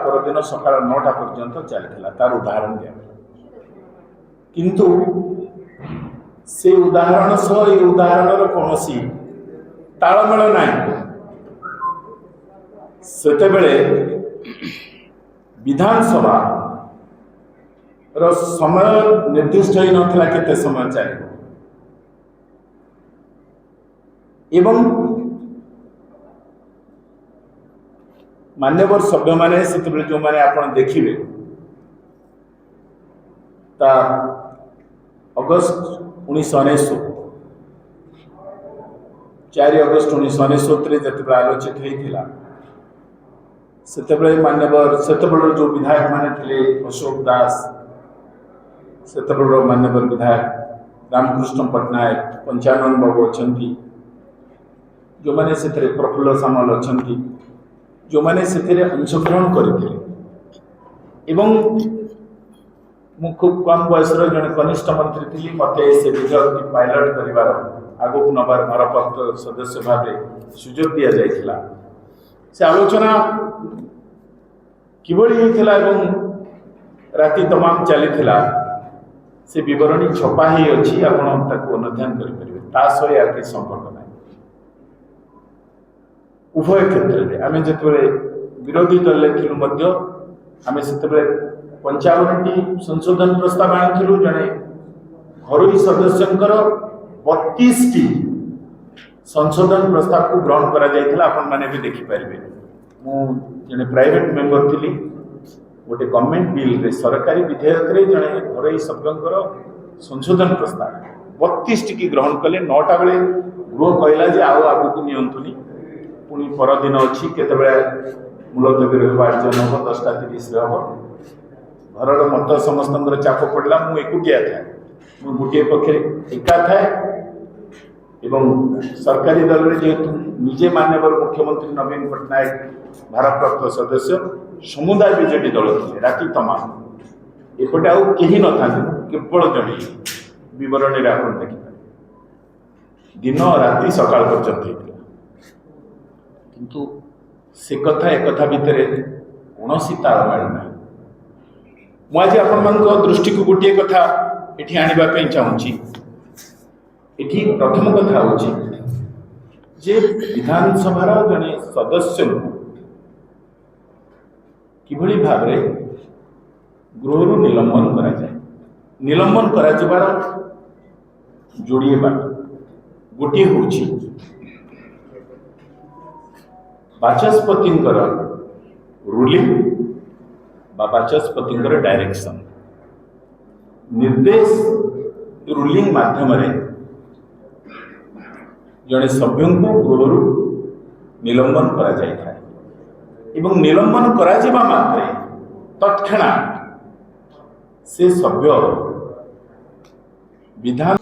परदिन सकाळ 9टा पर्यंत चली तार उदाहरण दिया किंतु से उदाहरण सह ये उदाहरण कौन तालमेल ना सेते विधानसभा रो समय निर्दिष्ट ही नथिला केते समय चले एवं मान्यवर सभ्य माने से जो माने आपण देखिबे ता अगस्त 1999 4 अगस्त 1999 जतबे आलोचित होइथिला सेतबे मान्यवर सेतबे जो विधायक माने थिले अशोक दास सेतबे मान्यवर विधायक रामकृष्ण पटनायक पंचानन बाबू अछंती जो माने सेतरे प्रफुल्ल सामल अछंती जो माने सेतरे अंशग्रहण करथिले एवं मु खूब कम बयस जड़े कनिष्ठ मंत्री थी मत से विजय पायलट कर आग को नबार भारप्राप्त सदस्य भाव सुजोग दि जाइए से आलोचना किभली राति तमाम चली से बरणी छपा ही अच्छी आप अनुध्यान करें यार किसी संपर्क ना उभय क्षेत्र में आम जो विरोधी दल थी आम से 55टी संशोधन प्रस्ताव आनी जड़े घर सदस्य 32टी संशोधन प्रस्ताव को ग्रहण करा भी देखिपारे मुझे प्राइवेट मेंबर थी गोटे गवर्नमेंट बिल रे सरकारी विधेयक रे जड़े घर सभ्य संशोधन प्रस्ताव 32टी की ग्रहण कले 9टा बेले गृह कहला जे आओ आगु को नियंतुनी पुणी परदिन अच्छी केतबे मुलतवी निर्वाचन हम 10:30 हम घर मत समस्त चाप पड़ा मु एकुटिया था गोटे पक्षे एका था एवं सरकारी दल में जेहेतु निजे मान्यवर मुख्यमंत्री नवीन पट्टनायक भारप्राप्त सदस्य समुदाय बीजेडी दल थे राति तमाम एपटे आउ कहीं न था केवल जड़े बरणी में आप देखिए दिन राति सकाल पर्यंत किंतु से कथा एक भितर कौन तालमेल ना मुझे आपण दृष्टि को गोटे कथा ये आने चाहूँगी ये प्रथम कथा हूँ जे विधानसभा जड़े सदस्य किभली भाव गृह निलंबन करा जाए निलंबन करा जोड़िए बाट गोटे हूँ बाचस्पति रूलिंग बाचस्पति डायरेक्शन निर्देश रूलिंग माध्यम जड़े सभ्य को गृह निलंबन करा जाए एवं निलंबन करा जिबा मात्रे तत्क्षणात् से सभ्य विधान